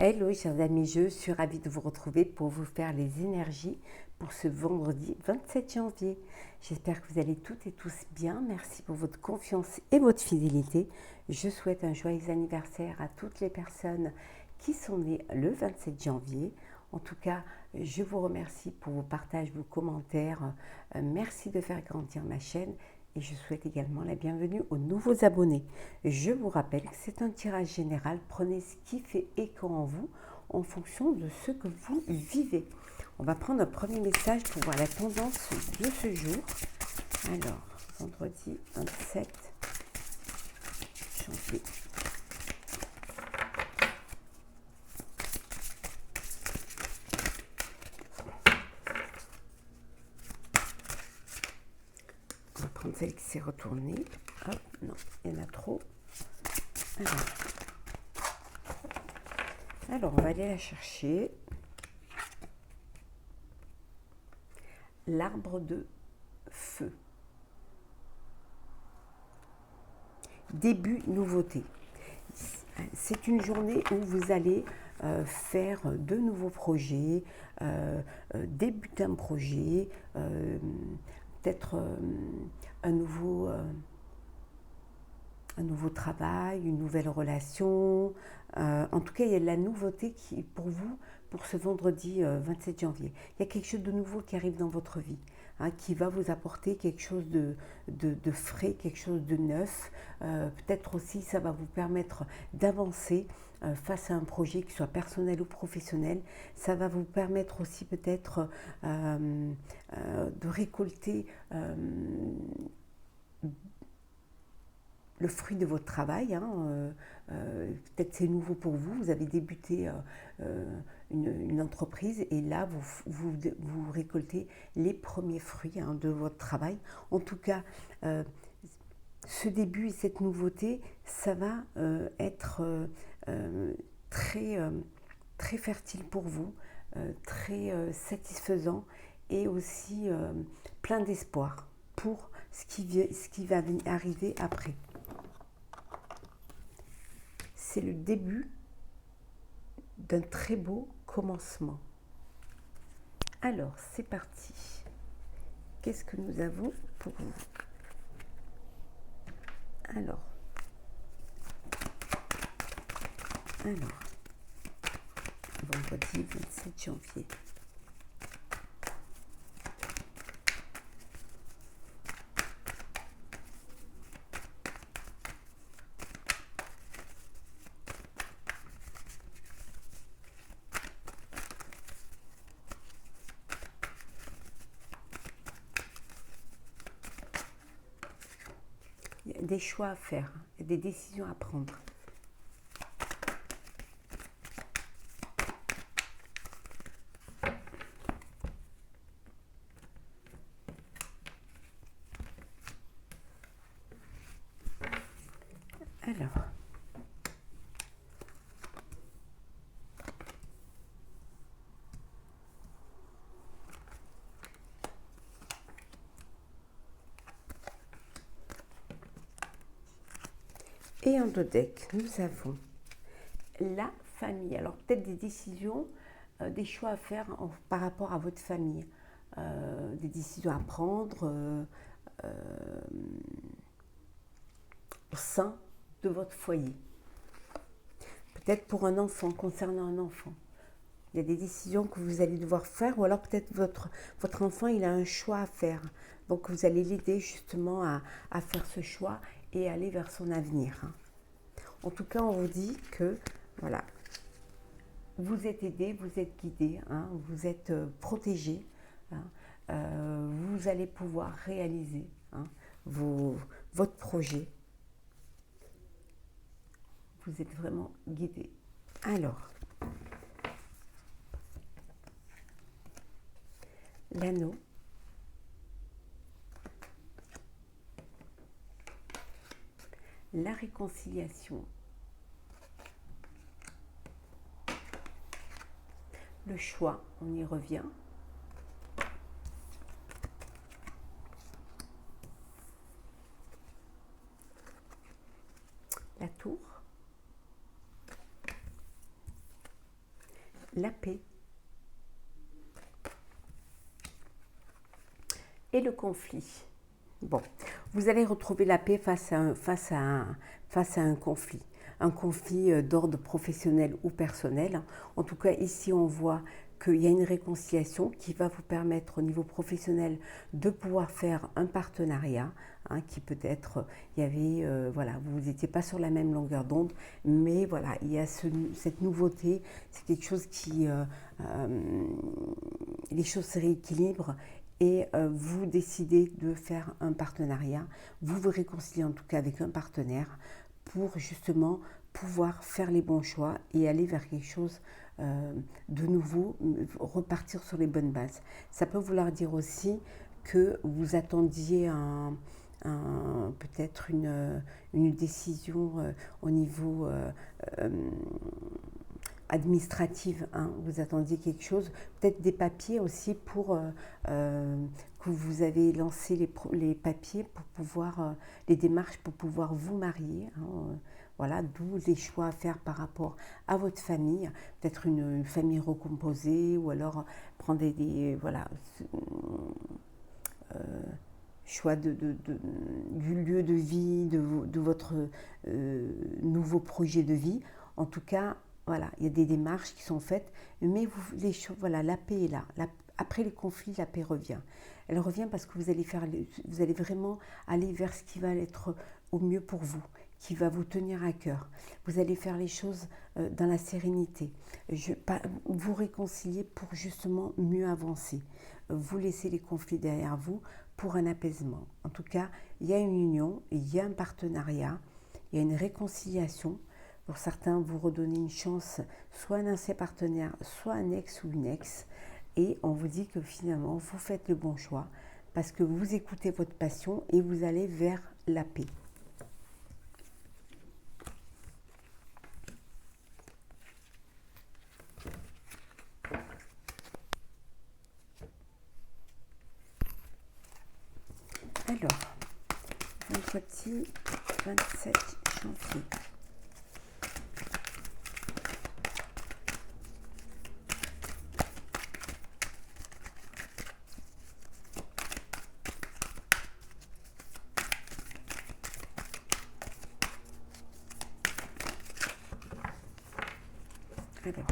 Hello chers amis, je suis ravie de vous retrouver pour vous faire les énergies pour ce vendredi 27 janvier. J'espère que vous allez toutes et tous bien. Merci pour votre confiance et votre fidélité. Je souhaite un joyeux anniversaire à toutes les personnes qui sont nées le 27 janvier. En tout cas, je vous remercie pour vos partages, vos commentaires. Merci de faire grandir ma chaîne. Et je souhaite également la bienvenue aux nouveaux abonnés. Je vous rappelle que c'est un tirage général. Prenez ce qui fait écho en vous en fonction de ce que vous vivez. On va prendre un premier message pour voir la tendance de ce jour. Alors, vendredi 27 janvier. On va prendre celle qui s'est retournée. Hop, non, il y en a trop. Alors, on va aller la chercher. L'arbre de feu. Début nouveauté. C'est une journée où vous allez faire de nouveaux projets, débuter un projet, peut-être un nouveau travail, une nouvelle relation. En tout cas, il y a de la nouveauté qui, pour vous, pour ce vendredi 27 janvier. Il y a quelque chose de nouveau qui arrive dans votre vie, qui va vous apporter quelque chose de frais, quelque chose de neuf. Peut-être aussi, ça va vous permettre d'avancer face à un projet, qui soit personnel ou professionnel. Ça va vous permettre aussi peut-être de récolter le fruit de votre travail. Peut-être c'est nouveau pour vous, vous avez débuté une entreprise et là vous récoltez les premiers fruits de votre travail. En tout cas, ce début et cette nouveauté, ça va être très fertile pour vous, très satisfaisant et aussi plein d'espoir pour ce qui va arriver après. C'est le début d'un très beau commencement. Alors, c'est parti. Qu'est-ce que nous avons pour vous? Alors, vendredi 27 janvier. Il y a des choix à faire, des décisions à prendre. Alors, et en dos deck, nous avons la famille. Alors peut-être des décisions, des choix à faire par rapport à votre famille, des décisions à prendre au sein de votre foyer. Peut-être pour un enfant, concernant un enfant. Il y a des décisions que vous allez devoir faire, ou alors peut-être votre enfant, il a un choix à faire. Donc vous allez l'aider justement à faire ce choix et aller vers son avenir. En tout cas, on vous dit que, voilà, vous êtes aidé, vous êtes guidé, vous êtes protégé. Vous allez pouvoir réaliser votre projet. Vous êtes vraiment guidé. Alors, l'anneau, la réconciliation, le choix, on y revient, la tour, la paix. Et le conflit. Bon, vous allez retrouver la paix face à un conflit. Un conflit d'ordre professionnel ou personnel. En tout cas, ici, on voit qu'il y a une réconciliation qui va vous permettre au niveau professionnel de pouvoir faire un partenariat, qui peut-être, il y avait, voilà, vous n'étiez pas sur la même longueur d'onde, mais voilà, il y a cette nouveauté, c'est quelque chose qui, les choses se rééquilibrent et vous décidez de faire un partenariat, vous vous réconciliez en tout cas avec un partenaire pour justement pouvoir faire les bons choix et aller vers quelque chose de nouveau, repartir sur les bonnes bases. Ça peut vouloir dire aussi que vous attendiez peut-être une décision au niveau administrative, vous attendiez quelque chose, peut-être des papiers aussi pour que vous avez lancé les papiers pour pouvoir, les démarches pour pouvoir vous marier. Voilà, d'où les choix à faire par rapport à votre famille, peut-être une famille recomposée ou alors prendre voilà, choix du lieu de vie, de votre nouveau projet de vie. En tout cas, voilà, il y a des démarches qui sont faites, mais voilà, la paix est là. Après les conflits, la paix revient. Elle revient parce que vous allez vraiment aller vers ce qui va être au mieux pour vous, qui va vous tenir à cœur. Vous allez faire les choses dans la sérénité. Vous réconcilier pour justement mieux avancer. Vous laissez les conflits derrière vous pour un apaisement. En tout cas, il y a une union, il y a un partenariat, il y a une réconciliation. Pour certains, vous redonnez une chance, soit à un ancien partenaire, soit un ex ou une ex. Et on vous dit que finalement, vous faites le bon choix parce que vous écoutez votre passion et vous allez vers la paix. Alors, vendredi 27 janvier. Alors,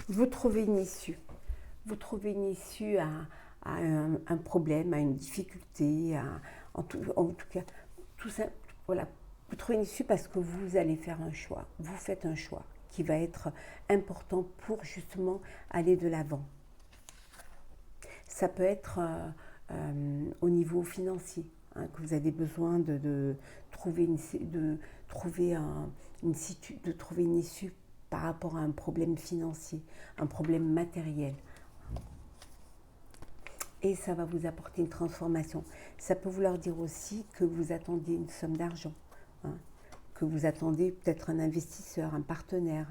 vous trouvez une issue. Vous trouvez une issue à un problème, à une difficulté, en tout cas, tout ça, voilà. Vous trouvez une issue parce que vous allez faire un choix. Vous faites un choix qui va être important pour justement aller de l'avant. Ça peut être au niveau financier, que vous avez besoin de trouver une issue par rapport à un problème financier, un problème matériel. Et ça va vous apporter une transformation. Ça peut vouloir dire aussi que vous attendez une somme d'argent, que vous attendez peut-être un investisseur, un partenaire,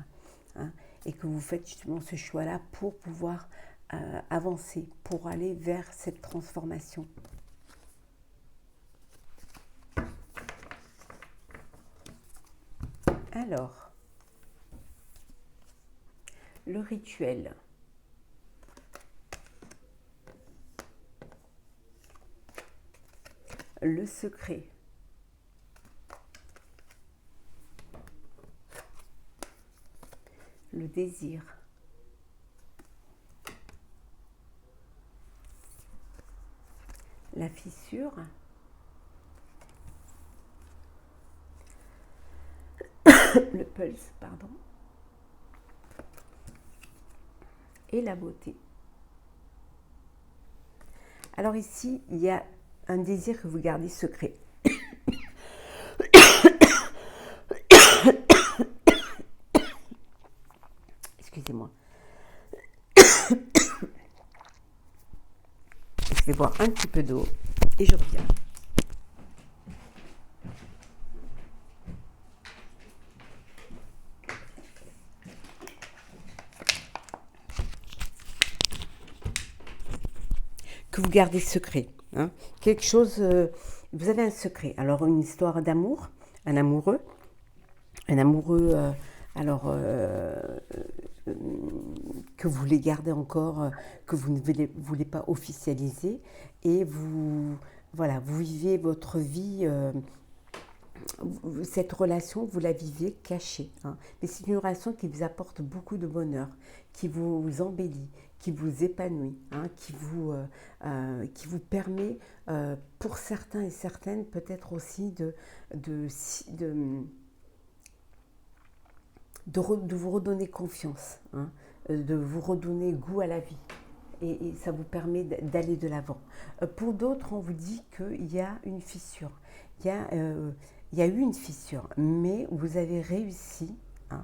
et que vous faites justement ce choix-là pour pouvoir avancer, pour aller vers cette transformation. Alors, le rituel. Le secret. Le désir. La fissure. Le pulse, pardon. Et la beauté. Alors ici, il y a un désir que vous gardez secret. Excusez-moi. Je vais boire un petit peu d'eau et je reviens. que vous gardez secret. Hein. Quelque chose, vous avez un secret. Alors une histoire d'amour, un amoureux, alors que vous voulez garder encore, que vous ne voulez pas officialiser, et vous vivez votre vie. Cette relation, vous la vivez cachée. Hein. Mais c'est une relation qui vous apporte beaucoup de bonheur, qui vous embellit, qui vous épanouit, hein, qui vous permet, pour certains et certaines, peut-être aussi de vous redonner confiance, hein, de vous redonner goût à la vie. Et ça vous permet d'aller de l'avant. Pour d'autres, on vous dit qu'il y a une fissure. Il y a eu une fissure, mais vous avez réussi, hein,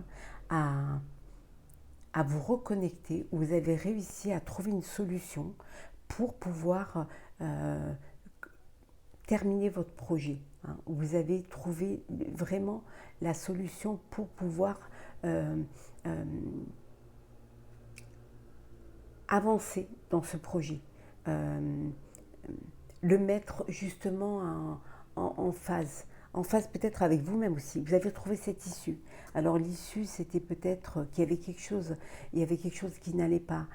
à vous reconnecter, vous avez réussi à trouver une solution pour pouvoir terminer votre projet. Hein. Vous avez trouvé vraiment la solution pour pouvoir avancer dans ce projet, le mettre justement en phase peut-être avec vous-même aussi. Vous avez trouvé cette issue. Alors l'issue, c'était peut-être qu'il y avait quelque chose qui n'allait pas,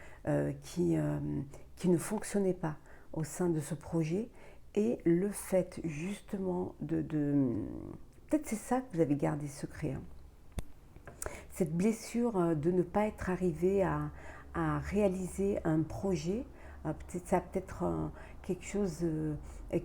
qui ne fonctionnait pas au sein de ce projet, et le fait justement peut-être c'est ça que vous avez gardé secret. Hein. Cette blessure de ne pas être arrivé à réaliser un projet, peut-être quelque chose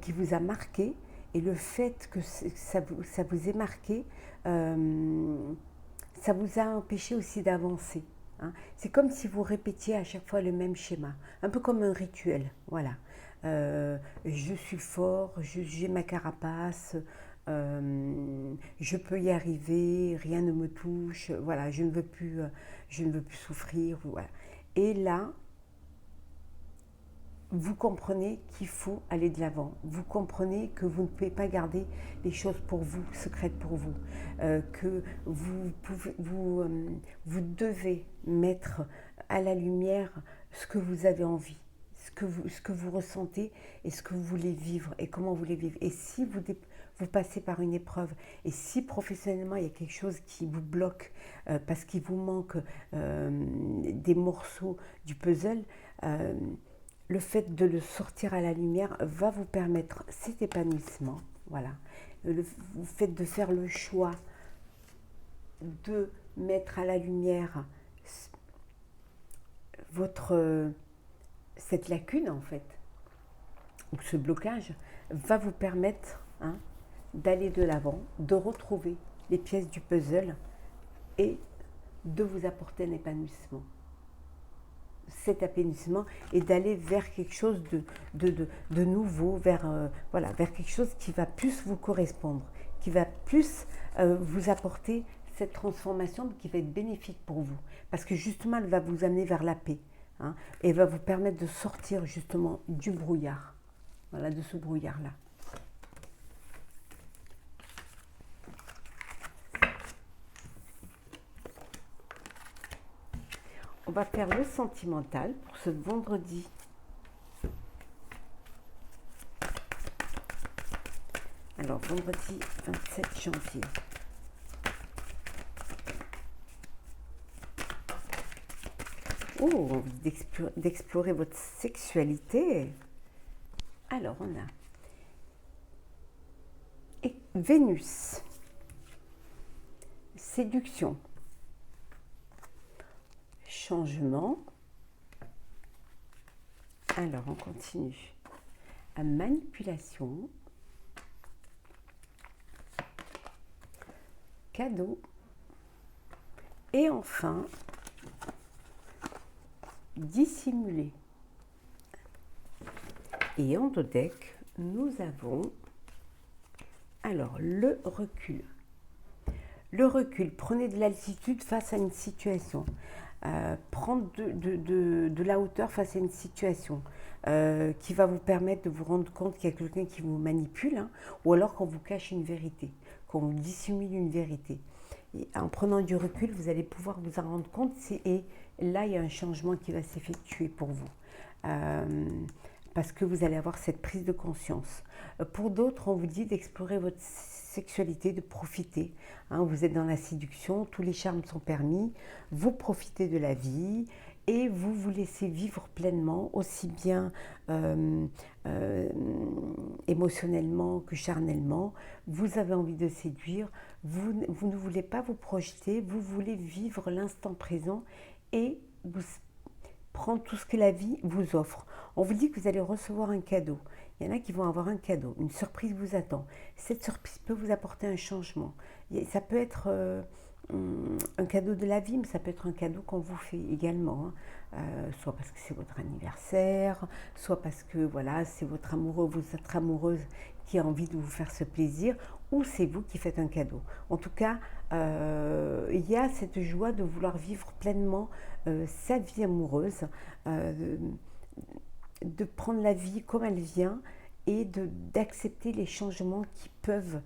qui vous a marqué, et le fait que ça vous ait marqué, ça vous a empêché aussi d'avancer. Hein. C'est comme si vous répétiez à chaque fois le même schéma, un peu comme un rituel. Voilà. Je suis fort, j'ai ma carapace, je peux y arriver, rien ne me touche, voilà, je ne veux plus souffrir. Voilà. Et là, vous comprenez qu'il faut aller de l'avant. Vous comprenez que vous ne pouvez pas garder les choses pour vous, secrètes pour vous. Que vous devez mettre à la lumière ce que vous avez envie, ce que vous ressentez et ce que vous voulez vivre et comment vous voulez vivre. Et si vous passez par une épreuve, et si professionnellement il y a quelque chose qui vous bloque parce qu'il vous manque des morceaux du puzzle, le fait de le sortir à la lumière va vous permettre cet épanouissement. Voilà. Le fait de faire le choix de mettre à la lumière cette lacune, en fait, ou ce blocage, va vous permettre, hein, d'aller de l'avant, de retrouver les pièces du puzzle et de vous apporter un épanouissement. Cet épanouissement et d'aller vers quelque chose de nouveau, vers quelque chose qui va plus vous correspondre, qui va plus vous apporter cette transformation qui va être bénéfique pour vous. Parce que justement, elle va vous amener vers la paix, hein, et va vous permettre de sortir justement du brouillard, voilà, de ce brouillard-là. On va faire le sentimental pour ce vendredi. Alors, vendredi 27 janvier. Oh, d'explorer votre sexualité. Alors, on a Vénus. Séduction. Changement. Alors, on continue. Manipulation. Cadeau. Et enfin, dissimuler. Et en dos deck, nous avons alors le recul. Le recul, prenez de l'altitude face à une situation. Prendre de la hauteur face à une situation qui va vous permettre de vous rendre compte qu'il y a quelqu'un qui vous manipule, hein, ou alors qu'on vous cache une vérité, qu'on vous dissimule une vérité. Et en prenant du recul, vous allez pouvoir vous en rendre compte et là, il y a un changement qui va s'effectuer pour vous. parce que vous allez avoir cette prise de conscience. Pour d'autres, on vous dit d'explorer votre sexualité, de profiter. Hein, vous êtes dans la séduction, tous les charmes sont permis, vous profitez de la vie et vous vous laissez vivre pleinement, aussi bien émotionnellement que charnellement. Vous avez envie de séduire, vous ne voulez pas vous projeter, vous voulez vivre l'instant présent et vous prendre tout ce que la vie vous offre. On vous dit que vous allez recevoir un cadeau. Il y en a qui vont avoir un cadeau, une surprise vous attend. Cette surprise peut vous apporter un changement. Ça peut être un cadeau de la vie, mais ça peut être un cadeau qu'on vous fait également. Hein. Soit parce que c'est votre anniversaire, soit parce que voilà, c'est votre amoureux, votre amoureuse qui a envie de vous faire ce plaisir, ou c'est vous qui faites un cadeau. En tout cas, il y a cette joie de vouloir vivre pleinement sa vie amoureuse, de prendre la vie comme elle vient et d'accepter les changements qui peuvent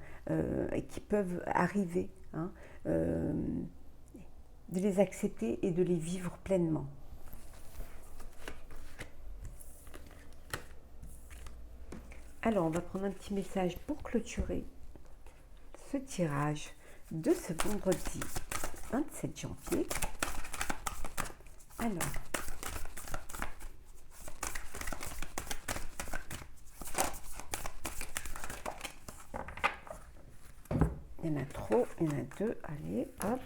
arriver, hein, de les accepter et de les vivre pleinement. Alors, on va prendre un petit message pour clôturer ce tirage de ce vendredi 27 janvier. Alors, il y en a trop, il y en a deux. Allez, hop.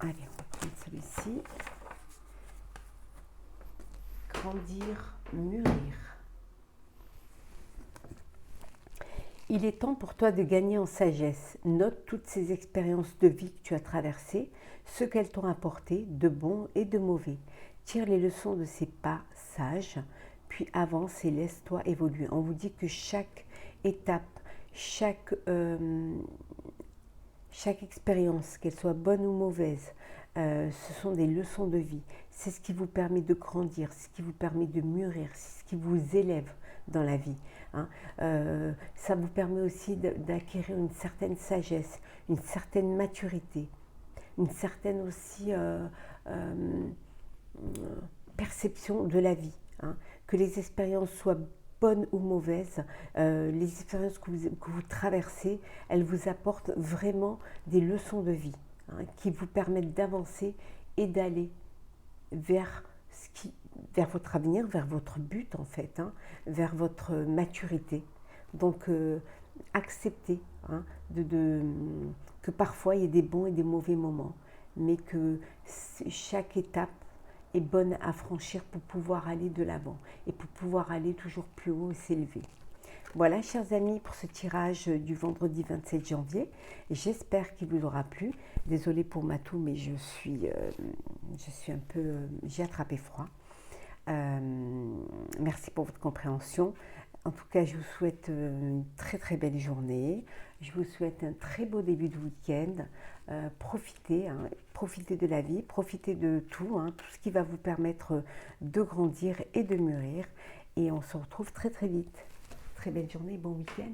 Allez, on va prendre celui-ci. Grandir, mûrir. Il est temps pour toi de gagner en sagesse. Note toutes ces expériences de vie que tu as traversées, ce qu'elles t'ont apporté, de bon et de mauvais. Tire les leçons de ces pas sages, puis avance et laisse-toi évoluer. On vous dit que chaque étape, chaque expérience, qu'elle soit bonne ou mauvaise, ce sont des leçons de vie. C'est ce qui vous permet de grandir, c'est ce qui vous permet de mûrir, c'est ce qui vous élève dans la vie. Hein. Ça vous permet aussi d'acquérir une certaine sagesse, une certaine maturité, une certaine aussi perception de la vie. Hein. Que les expériences soient bonnes ou mauvaises, les expériences que vous traversez, elles vous apportent vraiment des leçons de vie, hein, qui vous permettent d'avancer et d'aller vers votre avenir, vers votre but en fait, hein, vers votre maturité. Donc acceptez, hein, que parfois il y ait des bons et des mauvais moments, mais que chaque étape est bonne à franchir pour pouvoir aller de l'avant et pour pouvoir aller toujours plus haut et s'élever. Voilà, chers amis, pour ce tirage du vendredi 27 janvier. J'espère qu'il vous aura plu. Désolée pour Matou, mais je suis un peu... j'ai attrapé froid. Merci pour votre compréhension. En tout cas, je vous souhaite une très très belle journée. Je vous souhaite un très beau début de week-end. Profitez, hein, profitez de la vie, profitez de tout, hein, tout ce qui va vous permettre de grandir et de mûrir. Et on se retrouve très très vite. Très belle journée, bon week-end.